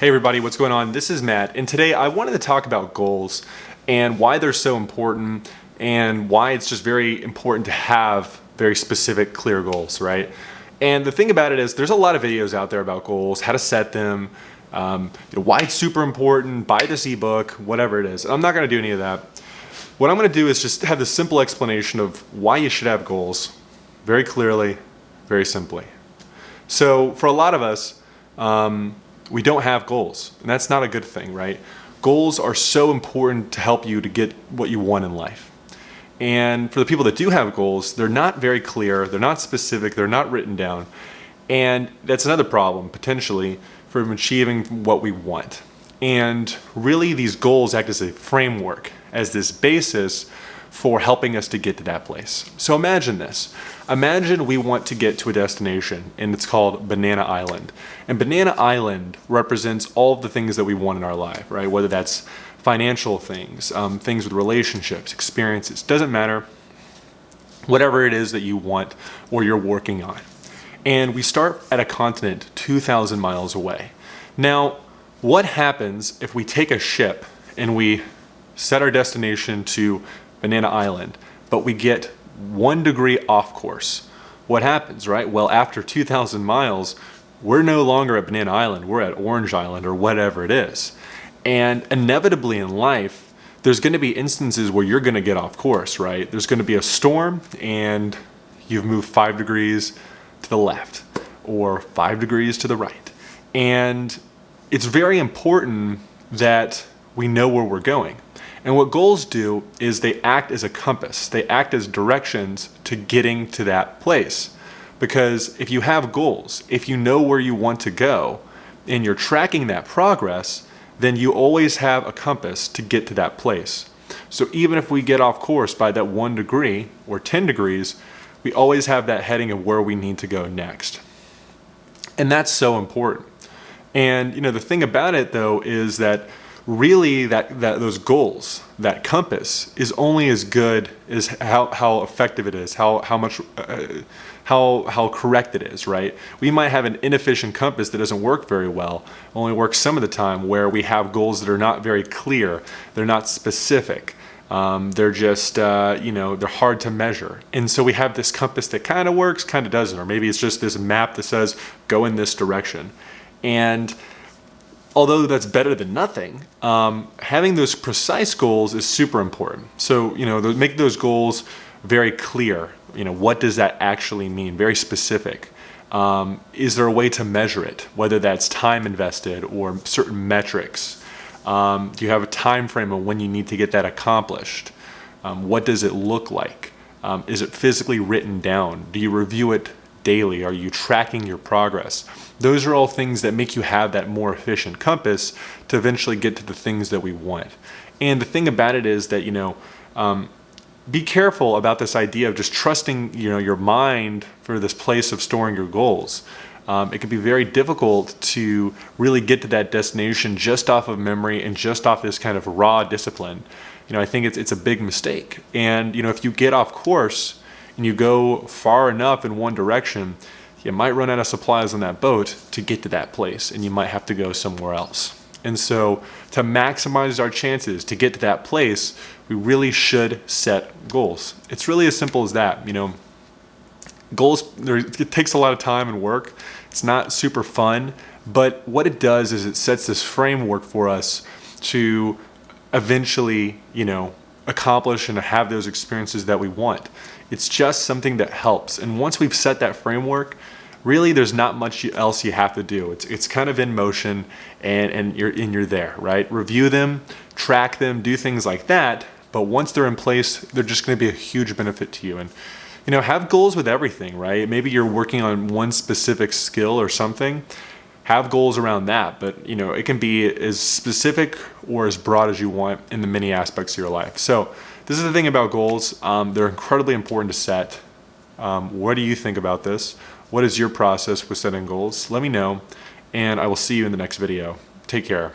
Hey everybody, what's going on? This is Matt, and today I wanted to talk about goals and why they're so important and why it's just very important to have very specific, clear goals, right? And the thing about it is there's a lot of videos out there about goals, how to set them, why it's super important, buy this ebook, whatever it is. I'm not gonna do any of that. What I'm gonna do is just have the simple explanation of why you should have goals, very clearly, very simply. So for a lot of us, we don't have goals, and that's not a good thing, right? Goals are so important to help you to get what you want in life. And for the people that do have goals, they're not very clear, they're not specific, they're not written down. And that's another problem, potentially, for achieving what we want. And really, these goals act as a framework, as this basis for helping us to get to that place. So imagine this. Imagine we want to get to a destination, and it's called Banana Island. And Banana Island represents all of the things that we want in our life, right? Whether that's financial things, things with relationships, experiences, doesn't matter. Whatever it is that you want or you're working on. And we start at a continent 2,000 miles away. Now, what happens if we take a ship and we set our destination to Banana Island, but we get 1 degree off course? What happens, right? Well, after 2,000 miles, we're no longer at Banana Island, we're at Orange Island or whatever it is. And inevitably in life, there's gonna be instances where you're gonna get off course, right? There's gonna be a storm and you've moved 5 degrees to the left or 5 degrees to the right. And it's very important that we know where we're going. And what goals do is they act as a compass. They act as directions to getting to that place. Because if you have goals, if you know where you want to go, and you're tracking that progress, then you always have a compass to get to that place. So even if we get off course by that 1 degree or 10 degrees, we always have that heading of where we need to go next. And that's so important. And the thing about it though is that really that those goals, that compass is only as good as how effective it is, how correct it is, right? We might have an inefficient compass that doesn't work very well, only works some of the time, where we have goals that are not very clear, they're not specific, they're just they're hard to measure. And so we have this compass that kind of works, kind of doesn't, or maybe it's just this map that says go in this direction. And although that's better than nothing, having those precise goals is super important. So, make those goals very clear. What does that actually mean? Very specific. Is there a way to measure it? Whether that's time invested or certain metrics. Do you have a time frame of when you need to get that accomplished? What does it look like? Is it physically written down? Do you review it daily? Are you tracking your progress? Those are all things that make you have that more efficient compass to eventually get to the things that we want. And the thing about it is that, be careful about this idea of just trusting, your mind for this place of storing your goals. It can be very difficult to really get to that destination just off of memory and just off this kind of raw discipline. I think it's a big mistake. And, if you get off course and you go far enough in one direction, you might run out of supplies on that boat to get to that place, and you might have to go somewhere else. And so to maximize our chances to get to that place, we really should set goals. It's really as simple as that. Goals, it takes a lot of time and work. It's not super fun, but what it does is it sets this framework for us to eventually, accomplish and have those experiences that we want. It's just something that helps. And once we've set that framework, really there's not much else you have to do. It's kind of in motion and you're there, right? Review them, track them, do things like that. But once they're in place, they're just going to be a huge benefit to you. And have goals with everything, right? Maybe you're working on one specific skill or something. Have goals around that, but it can be as specific or as broad as you want in the many aspects of your life. So this is the thing about goals. They're incredibly important to set. What do you think about this? What is your process with setting goals? Let me know, and I will see you in the next video. Take care.